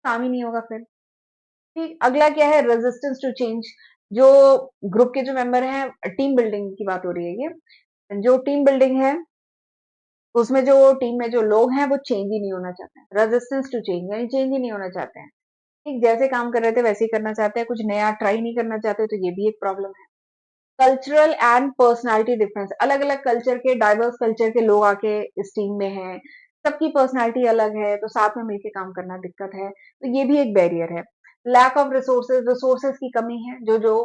काम ही नहीं होगा फिर। ठीक, अगला क्या है, रेजिस्टेंस टू चेंज। जो ग्रुप के जो मेंबर हैं, टीम बिल्डिंग की बात हो रही है ये, जो टीम बिल्डिंग है उसमें जो टीम में जो लोग हैं वो चेंज ही नहीं होना चाहते हैं, रेजिस्टेंस टू चेंज यानी चेंज ही नहीं होना चाहते हैं। ठीक, जैसे काम कर रहे थे वैसे ही करना चाहते हैं, कुछ नया ट्राई नहीं करना चाहते, तो ये भी एक प्रॉब्लम है। कल्चरल एंड पर्सनालिटी डिफरेंस, अलग अलग कल्चर के, डाइवर्स कल्चर के लोग आके इस टीम में हैं, सबकी पर्सनालिटी अलग है, तो साथ में मिलकर काम करना दिक्कत है, तो ये भी एक बैरियर है। लैक ऑफ रिसोर्सेज, रिसोर्सेज की कमी है, जो जो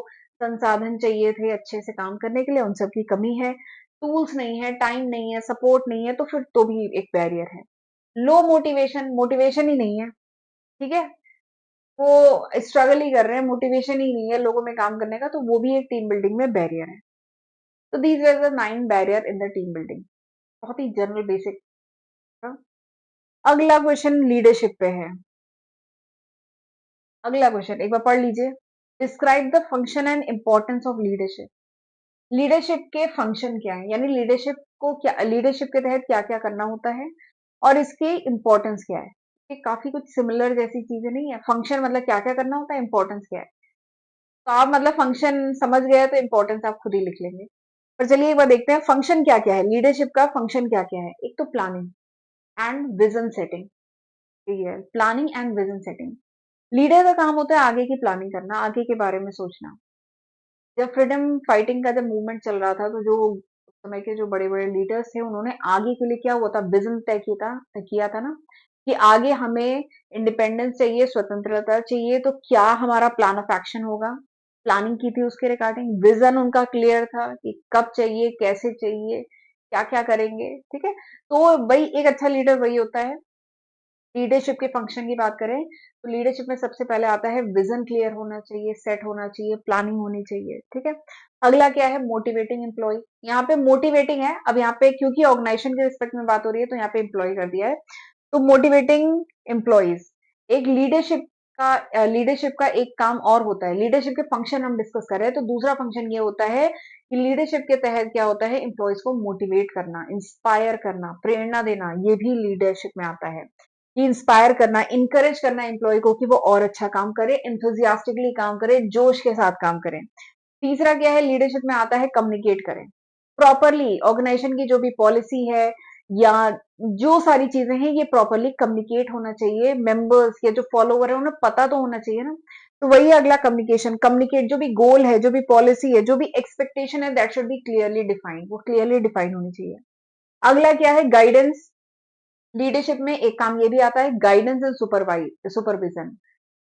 संसाधन चाहिए थे अच्छे से काम करने के लिए उन सब की कमी है। टूल्स नहीं है, टाइम नहीं है, सपोर्ट नहीं है, तो फिर तो भी एक बैरियर है। लो मोटिवेशन, मोटिवेशन ही नहीं है, ठीक है, वो स्ट्रगल ही कर रहे हैं, मोटिवेशन ही नहीं है लोगों में काम करने का, तो वो भी एक टीम बिल्डिंग में बैरियर है। तो these are the 9 barrier in the team building, बहुत ही जनरल बेसिक था। अगला क्वेश्चन लीडरशिप पे है। अगला क्वेश्चन एक बार पढ़ लीजिए। Describe the function and importance of leadership. Leadership के फंक्शन क्या है, यानी लीडरशिप को क्या, लीडरशिप के तहत क्या क्या करना होता है और इसकी इंपॉर्टेंस क्या है। ये काफी कुछ सिमिलर जैसी चीजें नहीं है। फंक्शन मतलब क्या क्या करना होता है, इंपॉर्टेंस क्या है, तो आप मतलब फंक्शन समझ गए तो इंपॉर्टेंस आप खुद ही लिख लेंगे। पर चलिए एक बार देखते हैं फंक्शन क्या क्या है, लीडरशिप का फंक्शन क्या क्या है। एक तो प्लानिंग एंड विजन सेटिंग, ठीक है, planning and vision setting. Leader का काम होता है आगे की प्लानिंग करना, आगे के बारे में सोचना। जब फ्रीडम फाइटिंग का जब मूवमेंट चल रहा था, तो जो उस समय के जो बड़े बड़े लीडर्स थे उन्होंने आगे के लिए क्या हुआ था, विजन तय किया था ना, कि आगे हमें इंडिपेंडेंस चाहिए, स्वतंत्रता चाहिए, तो क्या हमारा प्लान ऑफ एक्शन होगा। प्लानिंग की थी उसके रिगार्डिंग, विजन उनका क्लियर था कि कब चाहिए, कैसे चाहिए, क्या क्या करेंगे, ठीक है। तो वही एक अच्छा लीडर वही होता है। लीडरशिप के फंक्शन की बात करें तो लीडरशिप में सबसे पहले आता है विजन क्लियर होना चाहिए, सेट होना चाहिए, प्लानिंग होनी चाहिए, ठीक है। अगला क्या है, मोटिवेटिंग एम्प्लॉय। यहाँ पे मोटिवेटिंग है, अब यहाँ पे क्योंकि ऑर्गेनाइजेशन के रिस्पेक्ट में बात हो रही है तो यहाँ पे एम्प्लॉय कर दिया है। तो मोटिवेटिंग एम्प्लॉयज, एक लीडरशिप का एक काम और होता है। लीडरशिप के फंक्शन हम डिस्कस कर रहे हैं, तो दूसरा फंक्शन ये होता है कि लीडरशिप के तहत क्या होता है, एम्प्लॉयज को मोटिवेट करना, इंस्पायर करना, प्रेरणा देना, ये भी लीडरशिप में आता है। कि इंस्पायर करना, इंकरेज करना एम्प्लॉय को कि वो और अच्छा काम करे, इंथुजियास्टिकली काम करे, जोश के साथ काम करें। तीसरा क्या है, लीडरशिप में आता है कम्युनिकेट करें प्रॉपरली, ऑर्गेनाइजेशन की जो भी पॉलिसी है या जो सारी चीजें हैं ये प्रॉपरली कम्युनिकेट होना चाहिए, मेंबर्स या जो फॉलोवर है उन्हें पता तो होना चाहिए ना। तो वही अगला कम्युनिकेशन, कम्युनिकेट, जो भी गोल है, जो भी पॉलिसी है, जो भी एक्सपेक्टेशन है, that should be clearly defined, वो क्लियरली डिफाइंड होनी चाहिए। अगला क्या है, गाइडेंस। लीडरशिप में एक काम ये भी आता है, गाइडेंस एंड सुपरविजन।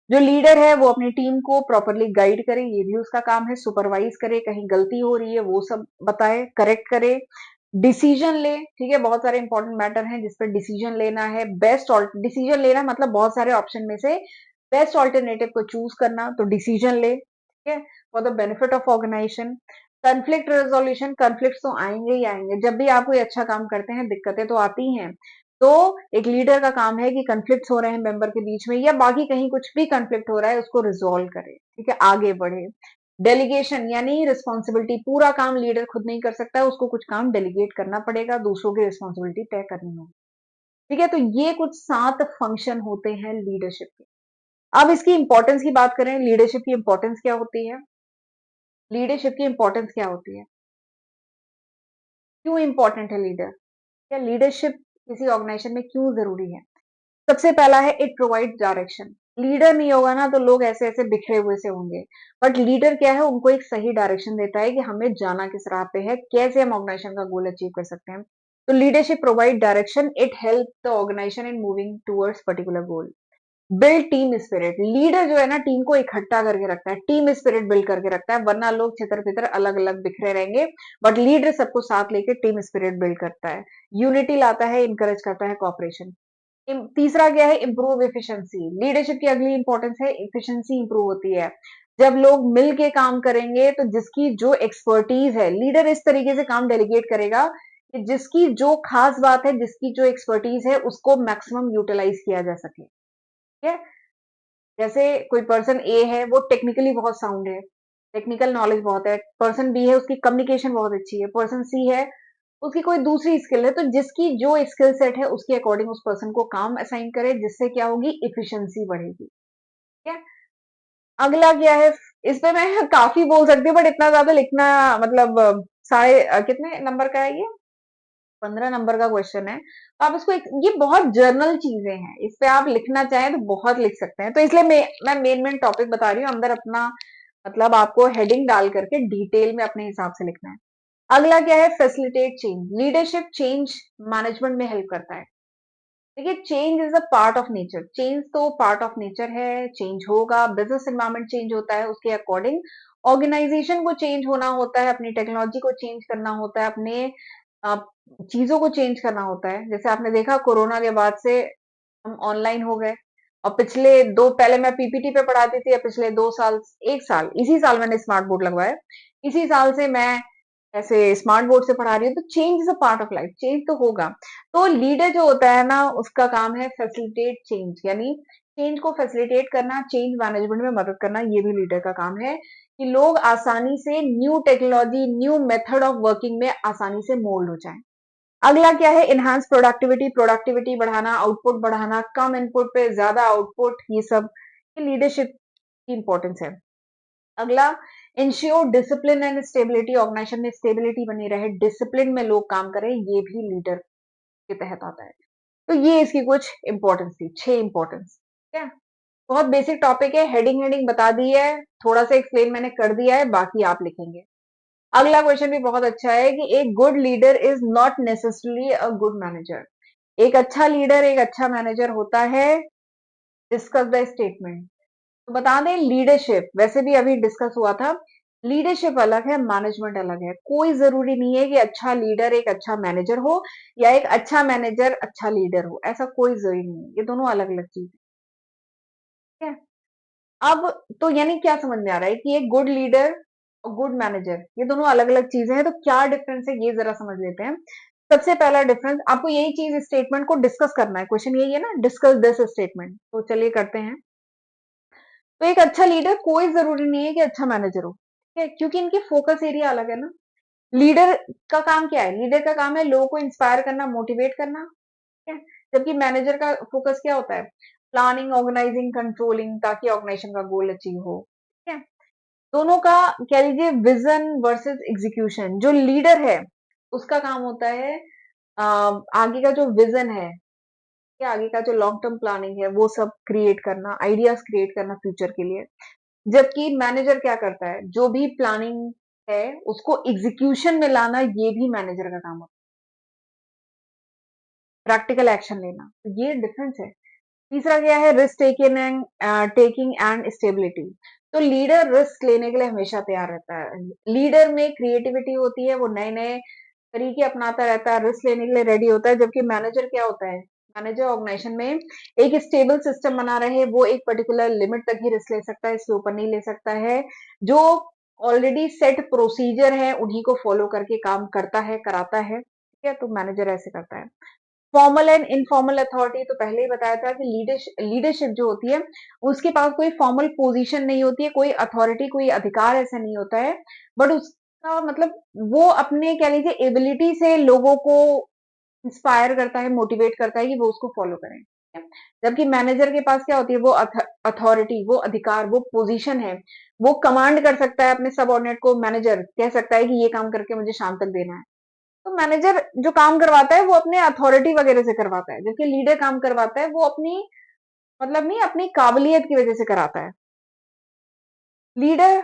जो लीडर है वो अपनी टीम को प्रॉपरली गाइड करे, ये भी उसका काम है, सुपरवाइज करे, कहीं गलती हो रही है वो सब बताए, करेक्ट करे, डिसीजन ले, ठीक है, बहुत सारे इंपॉर्टेंट मैटर हैं जिस पर डिसीजन लेना है, बेस्ट डिसीजन लेना मतलब बहुत सारे ऑप्शन में से बेस्ट ऑल्टरनेटिव को चूज करना, तो डिसीजन ले, ठीक है, for the benefit of organisation. Conflict resolution, conflict तो आएंगे ही आएंगे, जब भी आप कोई अच्छा काम करते हैं दिक्कतें तो आती हैं। तो एक लीडर का काम है कि कन्फ्लिक्ट हो रहे हैं मेंबर के बीच में या बाकी कहीं कुछ भी कन्फ्लिक्ट हो रहा है उसको रिजोल्व करे, ठीक है, आगे बढ़े। डेलीगेशन यानी रिस्पॉन्सिबिलिटी, पूरा काम लीडर खुद नहीं कर सकता है, उसको कुछ काम डेलीगेट करना पड़ेगा, दूसरों की रिस्पॉन्सिबिलिटी तय करनी होगी, ठीक है। तो ये कुछ 7 फंक्शन होते हैं लीडरशिप के। अब इसकी इंपॉर्टेंस की बात करें, लीडरशिप की इंपॉर्टेंस क्या होती है, लीडरशिप की इंपॉर्टेंस क्या होती है, क्यों इंपॉर्टेंट है लीडर, या लीडरशिप किसी ऑर्गेनाइजेशन में क्यों जरूरी है। सबसे पहला है इट प्रोवाइड डायरेक्शन। लीडर नहीं होगा ना तो लोग ऐसे ऐसे बिखरे हुए से होंगे, बट लीडर क्या है, उनको एक सही डायरेक्शन देता है कि हमें जाना किस राह पे है, कैसे हम ऑर्गेनाइजेशन का गोल अचीव कर सकते हैं। तो leadership provide direction, it help the organisation in moving towards particular goal. Build team spirit, leader जो है ना टीम को इकट्ठा करके रखता है, टीम स्पिरिट बिल्ड करके रखता है, वरना लोग छितर पितर अलग अलग बिखरे रहेंगे, बट लीडर सबको साथ लेके टीम स्पिरिट बिल्ड करता है, यूनिटी लाता है, इंकरेज करता है कॉपरेशन। तीसरा क्या है, इंप्रूव एफिशिएंसी। लीडरशिप की अगली इंपॉर्टेंस है एफिशिएंसी इंप्रूव होती है जब लोग मिल के काम करेंगे, तो जिसकी जो एक्सपर्टीज है, लीडर इस तरीके से काम डेलीगेट करेगा कि जिसकी जो खास बात है, जिसकी जो एक्सपर्टीज है उसको मैक्सिमम यूटिलाइज किया जा सके, ठीक है। जैसे कोई पर्सन ए है, वो टेक्निकली बहुत साउंड है, टेक्निकल नॉलेज बहुत है। पर्सन बी है, उसकी कम्युनिकेशन बहुत अच्छी है। पर्सन सी है, उसकी कोई दूसरी स्किल है। तो जिसकी जो स्किल सेट है उसके अकॉर्डिंग उस पर्सन को काम असाइन करे, जिससे क्या होगी, इफिशिएंसी बढ़ेगी। ठीक है। अगला क्या है, इस पे मैं काफी बोल सकती हूँ बट इतना ज्यादा लिखना, मतलब साढ़े कितने नंबर का है ये, 15 नंबर का क्वेश्चन है। तो आप इसको ये बहुत जर्नल चीजें हैं, इस पे आप लिखना चाहें तो बहुत लिख सकते हैं। तो इसलिए मैं मेन मेन टॉपिक बता रही हूँ, अंदर अपना मतलब आपको हेडिंग डाल करके डिटेल में अपने हिसाब से लिखना है। अगला क्या है, facilitate change. Leadership change management में हेल्प करता है। देखिए, change is a part of nature. Change तो पार्ट ऑफ नेचर है, चेंज होगा। बिजनेस एनवायरनमेंट चेंज होता है, उसके अकॉर्डिंग ऑर्गेनाइजेशन को चेंज होना होता है, अपनी टेक्नोलॉजी को चेंज करना होता है, अपने अ, चीजों को चेंज करना होता है। जैसे आपने देखा, कोरोना के बाद से हम ऑनलाइन हो गए। और पिछले दो, पहले मैं पीपीटी पे पढ़ाती थी, पिछले 2 साल, 1 साल, इसी साल मैंने स्मार्ट बोर्ड लगवाया। इसी साल से मैं ऐसे स्मार्ट बोर्ड से पढ़ा रही हूँ। तो change is a part of life, change तो होगा। तो लीडर जो होता है ना, उसका काम है फैसिलिटेट चेंज, यानी चेंज को फैसिलिटेट करना, चेंज मैनेजमेंट में मदद करना। ये भी लीडर का काम है कि लोग आसानी से new technology, new method of working में आसानी से मोल्ड हो जाएं। अगला क्या है, इनहांस प्रोडक्टिविटी। प्रोडक्टिविटी बढ़ाना, आउटपुट बढ़ाना, कम इनपुट पे ज्यादा आउटपुट, ये सब लीडरशिप की इंपॉर्टेंस है। अगला, ensure discipline and stability. Organisation में स्टेबिलिटी बनी रहे, डिसिप्लिन में लोग काम करें, ये भी लीडर के तहत आता है। तो ये इसकी कुछ इंपॉर्टेंस थी, 6 इंपॉर्टेंस। ठीक है। बहुत बेसिक टॉपिक है, हेडिंग हेडिंग बता दी है, थोड़ा सा एक्सप्लेन मैंने कर दिया है, बाकी आप लिखेंगे। अगला क्वेश्चन भी बहुत अच्छा है कि एक good leader is not necessarily a good manager. एक अच्छा लीडर एक अच्छा मैनेजर होता है। Discuss the statement. तो बता दें, लीडरशिप वैसे भी अभी डिस्कस हुआ था, लीडरशिप अलग है, मैनेजमेंट अलग है। कोई जरूरी नहीं है कि अच्छा लीडर एक अच्छा मैनेजर हो, या एक अच्छा मैनेजर अच्छा लीडर हो, ऐसा कोई जरूरी नहीं है। ये दोनों अलग अलग चीज है। अब तो यानी क्या समझ में आ रहा है कि एक गुड लीडर और गुड मैनेजर ये दोनों अलग अलग चीजें हैं। तो क्या डिफरेंस है, ये जरा समझ लेते हैं। सबसे पहला डिफरेंस, आपको यही चीज स्टेटमेंट को डिस्कस करना है। क्वेश्चन यही है ना, डिस्कस दिस स्टेटमेंट। तो चलिए करते हैं। तो एक अच्छा लीडर कोई जरूरी नहीं है कि अच्छा मैनेजर हो, ठीक है, क्योंकि इनकी फोकस एरिया अलग है ना। लीडर का काम क्या है, लीडर का काम है लोगों को इंस्पायर करना, मोटिवेट करना। ठीक है। जबकि मैनेजर का फोकस क्या होता है, प्लानिंग, ऑर्गेनाइजिंग, कंट्रोलिंग, ताकि ऑर्गेनाइजेशन का गोल अचीव हो। ठीक है। दोनों का कह लीजिए विजन वर्सेस एग्जीक्यूशन। जो लीडर है उसका काम होता है आगे का जो विजन है, या आगे का जो लॉन्ग टर्म प्लानिंग है, वो सब क्रिएट करना, आइडियाज क्रिएट करना फ्यूचर के लिए। जबकि मैनेजर क्या करता है, जो भी प्लानिंग है उसको एग्जीक्यूशन में लाना, ये भी मैनेजर का काम होता है, प्रैक्टिकल एक्शन लेना। तो ये डिफरेंस है। तीसरा क्या है, रिस्क टेकिंग एंड स्टेबिलिटी। तो लीडर रिस्क लेने के लिए हमेशा तैयार रहता है। लीडर में क्रिएटिविटी होती है, वो नए नए तरीके अपनाता रहता है, रिस्क लेने के लिए रेडी होता है। जबकि मैनेजर क्या होता है, मैनेजर ऑर्गेनाइजेशन में एक स्टेबल सिस्टम बना रहे, वो एक पर्टिकुलर लिमिट तक ही रिस्क ले सकता है, इसके ऊपर नहीं ले सकता है। जो ऑलरेडी सेट प्रोसीजर है उन्हीं को फॉलो करके काम करता है, कराता है। ठीक है। तो मैनेजर ऐसे करता है। फॉर्मल एंड इनफॉर्मल अथॉरिटी, तो पहले ही बताया था कि लीडरशिप जो होती है उसके पास कोई फॉर्मल पोजीशन नहीं होती है, कोई अथॉरिटी, कोई अधिकार ऐसा नहीं होता है। बट उसका मतलब वो अपने कह लीजिए एबिलिटी से लोगों को इंस्पायर करता है, मोटिवेट करता है कि वो उसको फॉलो करें। ठीक है? जबकि मैनेजर के पास क्या होती है, वो अथॉरिटी, वो अधिकार, वो पोजीशन है। वो कमांड कर सकता है अपने सबऑर्डिनेट को। मैनेजर कह सकता है कि ये काम करके मुझे शाम तक देना है। तो मैनेजर जो काम करवाता है वो अपने अथॉरिटी वगैरह से करवाता है, जबकि लीडर काम करवाता है वो अपनी मतलब नहीं, अपनी काबिलियत की वजह से कराता है। लीडर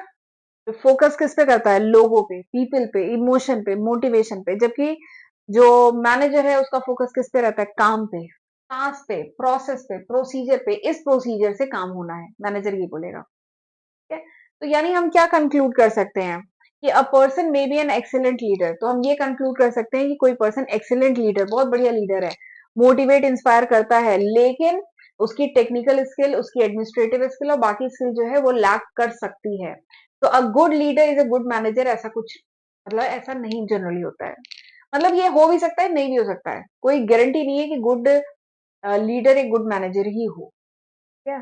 फोकस किस पे करता है, लोगों पे, पीपल पे, इमोशन पे, मोटिवेशन पे। जबकि जो मैनेजर है उसका फोकस किस पे रहता है, काम पे, टास्क पे, प्रोसेस पे, प्रोसीजर पे। इस प्रोसीजर से काम होना है, मैनेजर ये बोलेगा। ठीक है। तो यानी हम क्या कंक्लूड कर सकते हैं कि a person may be an excellent leader. तो हम ये कंक्लूड कर सकते हैं कि कोई पर्सन एक्सीलेंट लीडर, बहुत बढ़िया लीडर है, मोटिवेट, इंस्पायर करता है, लेकिन उसकी टेक्निकल स्किल, उसकी एडमिनिस्ट्रेटिव स्किल और बाकी स्किल जो है वो लैक कर सकती है। तो a good leader is a good manager, ऐसा कुछ मतलब ऐसा नहीं जनरली होता है। मतलब ये हो भी सकता है, नहीं भी हो सकता है, कोई गारंटी नहीं है कि गुड लीडर एक गुड मैनेजर ही हो। क्या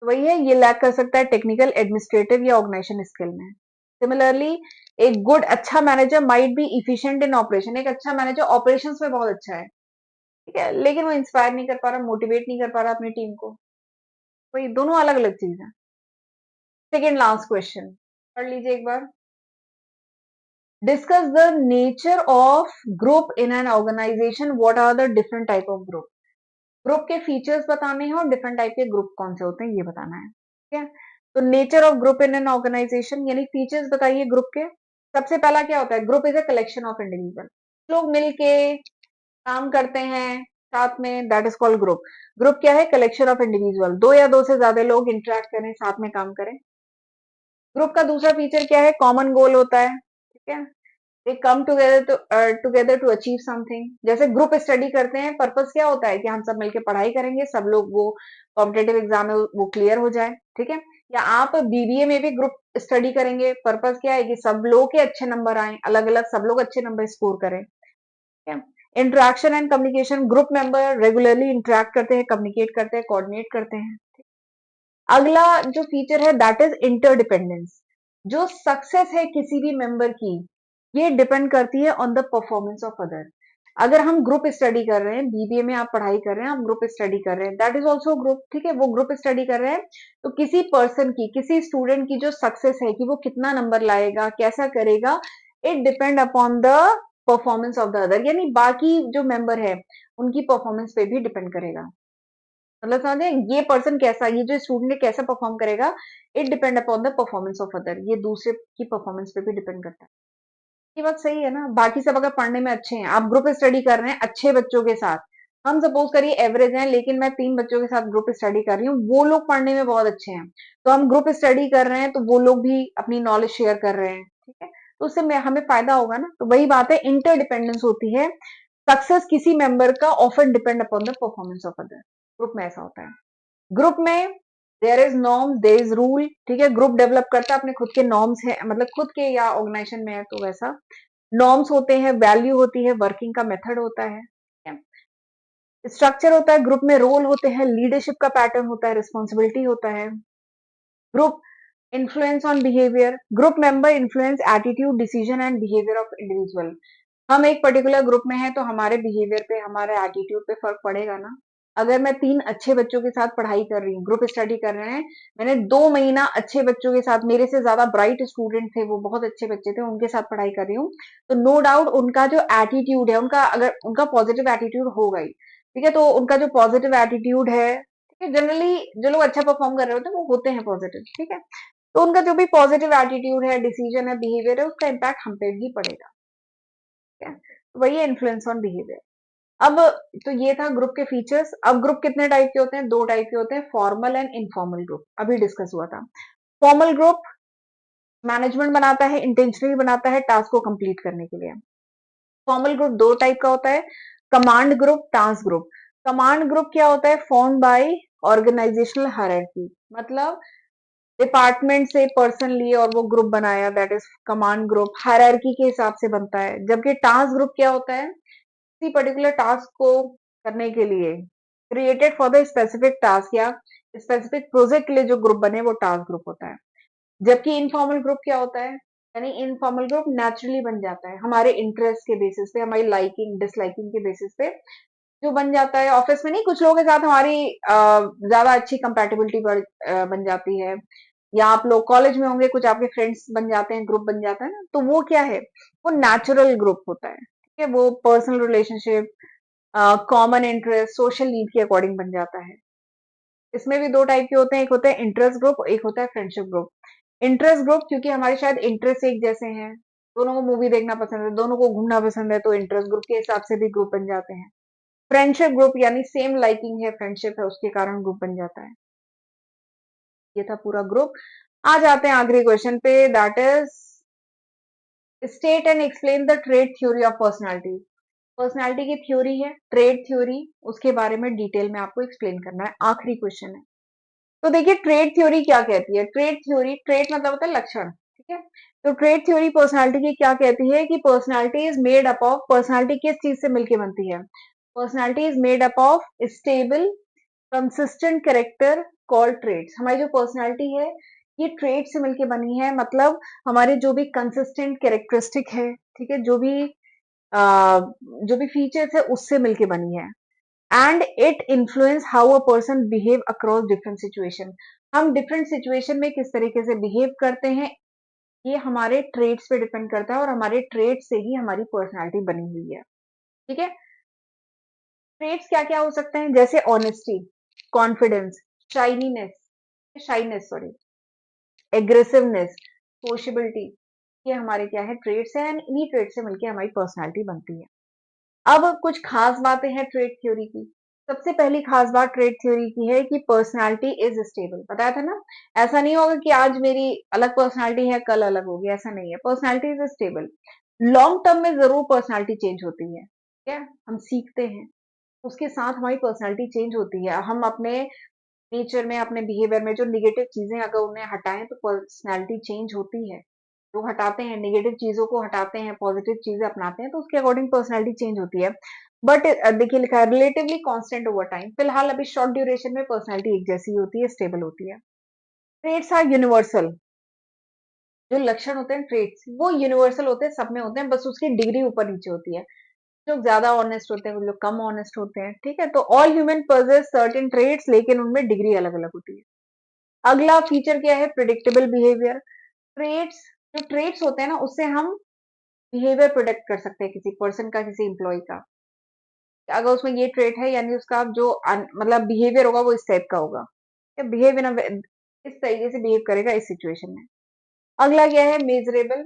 तो वही है, ये लैक कर सकता है टेक्निकल, एडमिनिस्ट्रेटिव या ऑर्गेनाइजेशन स्किल में। सिमिलरली एक गुड अच्छा manager might be efficient in operation. एक अच्छा मैनेजर ऑपरेशंस में बहुत अच्छा है, ठीक है, लेकिन वो इंस्पायर नहीं कर पा रहा, मोटिवेट नहीं कर पा रहा अपनी टीम को। वही दोनों अलग अलग चीज है। सेकेंड लास्ट क्वेश्चन पढ़ लीजिए एक बार। Discuss the nature of group in an organisation, what are the different type of group. Group के फीचर्स बताने हैं और डिफरेंट टाइप के ग्रुप कौन से होते हैं ये बताना है, ठीक है। तो nature of group in an organisation यानी फीचर्स बताइए ग्रुप के। सबसे पहला क्या होता है, group is a collection of individual, लोग मिलके काम करते हैं साथ में, that is called group. Group क्या है, कलेक्शन ऑफ इंडिविजुअल, दो या दो से ज्यादा लोग इंटरेक्ट करें, साथ में काम करें। ग्रुप का दूसरा फीचर क्या है, कॉमन गोल होता है, ठीक है। They come together to achieve something. जैसे ग्रुप स्टडी करते हैं, पर्पस क्या होता है कि हम सब मिलकर पढ़ाई करेंगे, सब लोग वो कॉम्पिटेटिव एग्जाम है वो क्लियर हो जाए, ठीक है। या आप बीबीए में भी ग्रुप स्टडी करेंगे, पर्पस क्या है कि सब लोग के अच्छे नंबर आए, अलग अलग सब लोग अच्छे नंबर स्कोर करें, ठीक है। Interaction and communication, group member regularly interact करते हैं, कम्युनिकेट करते हैं, कोऑर्डिनेट करते हैं। अगला जो फीचर है दैट इज इंटरडिपेंडेंस। जो सक्सेस है किसी भी मेंबर की, ये डिपेंड करती है on the performance of other. अगर हम ग्रुप स्टडी कर रहे हैं, बीबीए में आप पढ़ाई कर रहे हैं, आप ग्रुप स्टडी कर रहे हैं, दैट इज ऑल्सो ग्रुप, ठीक है। वो ग्रुप स्टडी कर रहे हैं, तो किसी पर्सन की, किसी स्टूडेंट की जो सक्सेस है कि वो कितना नंबर लाएगा, कैसा करेगा, it depend upon the performance of the other, यानी बाकी जो मेंबर है उनकी परफॉर्मेंस पे भी डिपेंड करेगा। मतलब समझे, ये पर्सन कैसा, ये जो स्टूडेंट है कैसा परफॉर्म करेगा, it depend upon the performance of other, ये दूसरे की परफॉर्मेंस पे भी डिपेंड करता है। ये बात सही है ना। बाकी सब अगर पढ़ने में अच्छे हैं, आप ग्रुप स्टडी कर रहे हैं अच्छे बच्चों के साथ, हम सपोज करिए एवरेज हैं, लेकिन मैं 3 बच्चों के साथ ग्रुप स्टडी कर रही हूँ, वो लोग पढ़ने में बहुत अच्छे हैं, तो हम ग्रुप स्टडी कर रहे हैं, तो वो लोग भी अपनी नॉलेज शेयर कर रहे हैं, ठीक है। तो उससे हमें फायदा होगा ना। तो वही बात है, इंटरडिपेंडेंस होती है। सक्सेस किसी मेंबर का often depend upon the performance of other. Group में ऐसा होता है। ग्रुप में there is norm, there is rule, ठीक है। ग्रुप डेवलप करता है अपने खुद के नॉर्म्स है, मतलब खुद के, या ऑर्गेनाइजेशन में है तो वैसा नॉर्म्स होते हैं, वैल्यू होती है, वर्किंग का मेथड होता है, ठीक है। स्ट्रक्चर होता है, ग्रुप में रोल होते हैं, लीडरशिप का पैटर्न होता है, रिस्पॉन्सिबिलिटी होता है। Group influence on behaviour, group member influence attitude, decision and behaviour of individual. हम एक पर्टिकुलर ग्रुप में हैं तो हमारे बिहेवियर पे, हमारे एटीट्यूड पे फर्क पड़ेगा ना। अगर मैं 3 अच्छे बच्चों के साथ पढ़ाई कर रही हूँ, ग्रुप स्टडी कर रहे हैं, मैंने 2 महीना अच्छे बच्चों के साथ, मेरे से ज्यादा ब्राइट स्टूडेंट थे, वो बहुत अच्छे बच्चे थे, उनके साथ पढ़ाई कर रही हूँ, तो नो डाउट उनका जो एटीट्यूड है, उनका अगर उनका पॉजिटिव एटीट्यूड होगा ही, ठीक है। तो उनका जो पॉजिटिव एटीट्यूड है, ठीक है, जनरली जो लोग अच्छा परफॉर्म कर रहे होते हैं वो होते हैं पॉजिटिव, ठीक है। तो उनका जो भी पॉजिटिव एटीट्यूड है, डिसीजन है, बिहेवियर है, उसका इम्पैक्ट हम पे भी पड़ेगा, ठीक है। तो वही है इन्फ्लुएंस ऑन बिहेवियर। अब तो ये था ग्रुप के फीचर्स। अब ग्रुप कितने टाइप के होते हैं, 2 टाइप के होते हैं, फॉर्मल एंड इनफॉर्मल ग्रुप, अभी डिस्कस हुआ था। फॉर्मल ग्रुप मैनेजमेंट बनाता है, इंटेंशनली बनाता है टास्क को कंप्लीट करने के लिए। फॉर्मल ग्रुप 2 टाइप का होता है, command group, task group. Command group क्या होता है, फॉर्म बाय ऑर्गेनाइजेशनल हायरार्की, मतलब डिपार्टमेंट से पर्सन लिए और वो ग्रुप बनाया, that is command group, hierarchy के हिसाब से बनता है। जबकि टास्क ग्रुप क्या होता है, किसी पर्टिकुलर टास्क को करने के लिए, created for the specific task या स्पेसिफिक प्रोजेक्ट के लिए जो ग्रुप बने, वो टास्क ग्रुप होता है। जबकि इनफॉर्मल ग्रुप क्या होता है, यानी इनफॉर्मल ग्रुप नेचुरली बन जाता है, हमारे इंटरेस्ट के बेसिस पे, हमारी लाइकिंग डिसलाइकिंग के बेसिस पे जो बन जाता है। ऑफिस में नहीं, कुछ लोगों के साथ हमारी ज्यादा अच्छी कंपैटिबिलिटी बन जाती है, या आप लोग कॉलेज में होंगे, कुछ आपके फ्रेंड्स बन जाते हैं, ग्रुप बन जाता है ना, तो वो क्या है, वो नेचुरल ग्रुप होता है, ठीक है। वो personal relationship, common interest, social need के अकॉर्डिंग बन जाता है। इसमें भी 2 टाइप के होते हैं, एक होता है इंटरेस्ट ग्रुप, एक होता है फ्रेंडशिप ग्रुप। इंटरेस्ट ग्रुप क्योंकि हमारे शायद इंटरेस्ट एक जैसे हैं, दोनों को मूवी देखना पसंद है, दोनों को घूमना पसंद है, तो इंटरेस्ट ग्रुप के हिसाब से भी ग्रुप बन जाते हैं। फ्रेंडशिप ग्रुप यानी सेम लाइकिंग है, फ्रेंडशिप है, उसके कारण ग्रुप बन जाता है। ये था पूरा ग्रुप। आ जाते हैं आखिरी क्वेश्चन पे, that is state and explain the trade theory of personality. Personality की थ्योरी है ट्रेड थ्योरी, उसके बारे में डिटेल में आपको एक्सप्लेन करना है, आखिरी क्वेश्चन है। तो देखिए ट्रेड थ्योरी क्या कहती है, ट्रेड थ्योरी, ट्रेड मतलब होता है लक्षण, ठीक है। तो ट्रेड थ्योरी पर्सनालिटी की क्या कहती है कि personality is made up of, personality किस चीज से मिलके बनती है, personality is made up of stable consistent character, called traits. हमारी जो पर्सनालिटी है ये ट्रेट से मिलके बनी है, मतलब हमारे जो भी कंसिस्टेंट कैरेक्टरिस्टिक है, ठीक है, जो भी फीचर्स है उससे मिलके बनी है। And it influence how a person behave across different situation. हम डिफरेंट सिचुएशन में किस तरीके से बिहेव करते हैं ये हमारे ट्रेड्स पे डिपेंड करता है, और हमारे ट्रेड से ही हमारी पर्सनालिटी बनी हुई है। ठीक है, ट्रेड्स क्या क्या हो सकते हैं, जैसे honesty, confidence, shininess shyness sorry aggressiveness, sociability, ये हमारे क्या है ट्रेड्स हैं, एंड इन्हीं ट्रेड से मिलकर हमारी पर्सनालिटी बनती है। अब कुछ खास बातें हैं ट्रेड थ्योरी की। सबसे पहली खास बात ट्रेड थ्योरी की है कि पर्सनालिटी इज स्टेबल। बताया था ना, ऐसा नहीं होगा कि आज मेरी अलग पर्सनालिटी है कल अलग होगी, ऐसा नहीं है। Personality is stable. Long term में जरूर पर्सनालिटी चेंज होती है, क्या हम सीखते हैं, उसके साथ हमारी पर्सनालिटी चेंज होती है। हम अपने नेचर में, अपने बिहेवियर में जो निगेटिव चीजें अगर उन्हें हटाएं तो पर्सनालिटी चेंज होती है। जो हटाते हैं नेगेटिव चीजों को, हटाते हैं पॉजिटिव चीजें अपनाते हैं, तो उसके अकॉर्डिंग पर्सनालिटी चेंज होती है। बट देखिए लिखा है रिलेटिवली कांस्टेंट ओवर टाइम। फिलहाल अभी शॉर्ट ड्यूरेशन में पर्सनालिटी एक जैसी होती है, स्टेबल होती है। Traits are universal. जो लक्षण होते हैं ट्रेट्स वो यूनिवर्सल होते हैं, सब में होते हैं, बस उसकी डिग्री ऊपर नीचे होती है। लोग ज्यादा ऑनेस्ट होते हैं, कुछ लोग कम ऑनेस्ट होते हैं, ठीक है। तो all human possess certain traits, लेकिन उनमें डिग्री अलग अलग होती है। अगला फीचर क्या है, प्रिडिक्टेबल बिहेवियर। ट्रेट्स, जो ट्रेट्स होते हैं ना उससे हम बिहेवियर प्रोडक्ट कर सकते हैं किसी पर्सन का, किसी इंप्लॉय का। अगर उसमें ये ट्रेट है यानी उसका जो मतलब बिहेवियर होगा वो इस टाइप का होगा, बिहेव इन इस तरीके से बिहेव करेगा इस सिचुएशन में। अगला क्या है, मेजरेबल।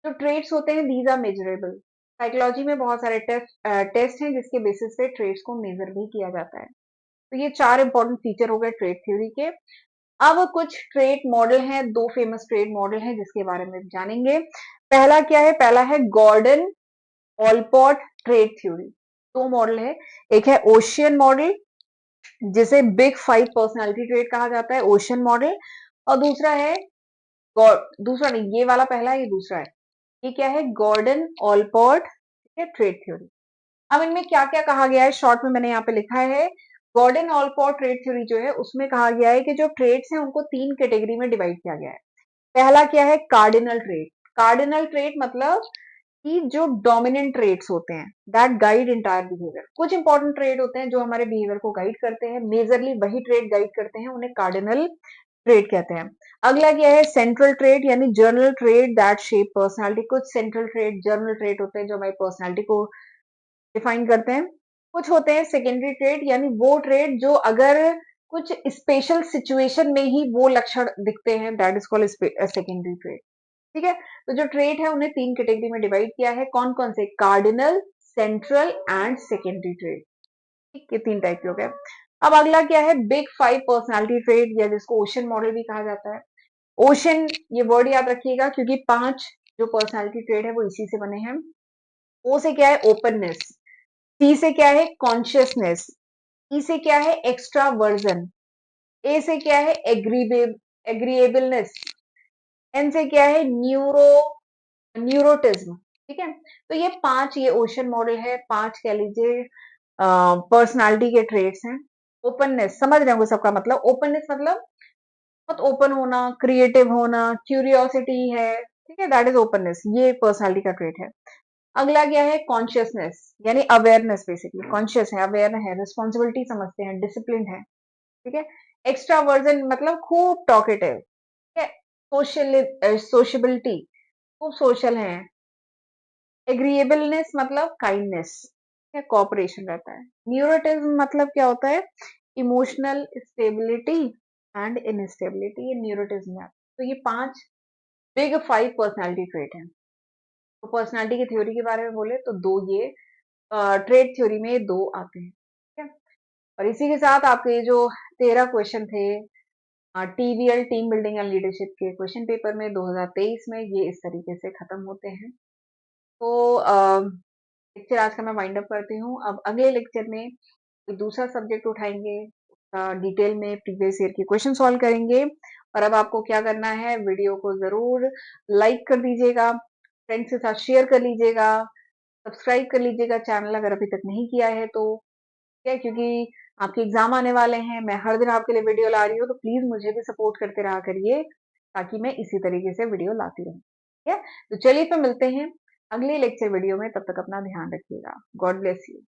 जो ट्रेट्स होते हैं दीज आर मेजरेबल। साइकोलॉजी में बहुत सारे टेस्ट हैं जिसके बेसिस पे ट्रेट्स को मेजर भी किया जाता है। तो ये चार इंपॉर्टेंट फीचर हो गए ट्रेट थ्योरी के। अब कुछ ट्रेट मॉडल हैं, दो फेमस ट्रेट मॉडल हैं जिसके बारे में जानेंगे। पहला क्या है, पहला है गॉर्डन ऑलपॉट ट्रेट थ्योरी। दो मॉडल है, एक है ओशियन मॉडल जिसे बिग फाइव पर्सनालिटी ट्रेट कहा जाता है, ओशियन मॉडल। और दूसरा है दूसरा नहीं, ये वाला पहला है, ये दूसरा है। ये क्या है, गॉर्डन ऑलपॉट ट्रेट थ्योरी। अब इनमें क्या क्या कहा गया है, शॉर्ट में मैंने यहाँ पे लिखा है। गॉर्डन ऑलपॉट ट्रेट थ्योरी जो है उसमें कहा गया है कि जो ट्रेट्स हैं उनको तीन कैटेगरी में डिवाइड किया गया है। पहला क्या है, कार्डिनल ट्रेट। कार्डिनल ट्रेट मतलब कि जो डोमिनेंट ट्रेट्स होते हैं दैट गाइड इंटायर बिहेवियर। कुछ इंपॉर्टेंट ट्रेट होते हैं जो हमारे बिहेवियर को गाइड करते हैं, मेजरली वही ट्रेट गाइड करते हैं, उन्हें कार्डिनल ट्रेट कहते हैं। अगला क्या है, सेंट्रल ट्रेट यानी journal trait that shape personality. कुछ सेंट्रल ट्रेट, जर्नल ट्रेट होते हैं जो हमारी पर्सनालिटी को डिफाइन करते हैं। कुछ होते हैं सेकेंडरी ट्रेट यानी वो ट्रेट जो अगर कुछ स्पेशल सिचुएशन में ही वो लक्षण दिखते हैं, that is called secondary trait. ठीक है, तो जो ट्रेट है उन्हें तीन कैटेगरी में डिवाइड किया है। कौन कौन से, cardinal, central and secondary trait. ठीक, ये तीन टाइप के हो गए। अब अगला क्या है, बिग फाइव पर्सनालिटी ट्रेट या जिसको ओशन मॉडल भी कहा जाता है। ओशन, ये वर्ड याद रखिएगा क्योंकि पांच जो पर्सनालिटी ट्रेट है वो इसी से बने हैं। ओ से क्या है, ओपननेस। सी से क्या है, कॉन्शियसनेस। ई से क्या है, एक्स्ट्रा वर्जन। ए से क्या है, एग्रीएबलनेस। एन से क्या है, न्यूरोटिज्म। ठीक है, तो ये पांच, ये ओशन मॉडल है, पांच कह लीजिए पर्सनालिटी के ट्रेट्स हैं। ओपननेस समझ रहे होंगे सबका मतलब, ओपननेस मतलब बहुत ओपन होना, क्रिएटिव होना, क्यूरियोसिटी है, ठीक है, दैट इज ओपननेस, ये पर्सनालिटी का ट्रेट है। अगला क्या है, कॉन्शियसनेस यानी अवेयरनेस। बेसिकली कॉन्शियस है, अवेयर है, रिस्पॉन्सिबिलिटी समझते हैं, डिसिप्लिन है, ठीक है। एक्स्ट्रावर्जन मतलब खूब टॉकेटिव, ठीक है। सोशबिलिटी, खूब सोशल है। एग्रीएबलनेस मतलब काइंडनेस, ठीक है, कोऑपरेशन रहता है। न्यूरोटिज्म मतलब क्या होता है, इमोशनल स्टेबिलिटी एंड इनस्टेबिलिटी, ये न्यूरोटिज्म है। तो ये पांच बिग फाइव पर्सनालिटी ट्रेट हैं। तो पर्सनालिटी की थ्योरी के बारे में बोले तो दो ये ट्रेड थ्योरी में दो आते हैं, ठीक है। और इसी के साथ आपके ये जो 13 क्वेश्चन थे टीबीएल, टीम बिल्डिंग एंड लीडरशिप के क्वेश्चन पेपर में 2023 में, ये इस तरीके से खत्म होते हैं। तो लेक्चर आज का मैं वाइंड अप करती हूँ। अब अगले लेक्चर में कोई दूसरा सब्जेक्ट उठाएंगे, डिटेल में प्रीवियस ईयर के क्वेश्चन सॉल्व करेंगे। और अब आपको क्या करना है, वीडियो को जरूर लाइक कर दीजिएगा, फ्रेंड्स के साथ शेयर कर लीजिएगा, सब्सक्राइब कर लीजिएगा चैनल अगर अभी तक नहीं किया है तो, क्या, क्योंकि आपके एग्जाम आने वाले हैं, मैं हर दिन आपके लिए वीडियो ला रही हूँ, तो प्लीज मुझे भी सपोर्ट करते रहा करिए ताकि मैं इसी तरीके से वीडियो लाती रहूँ। ठीक है, तो चलिए फिर मिलते हैं अगले लेक्चर वीडियो में। तब तक अपना ध्यान रखिएगा। God bless you.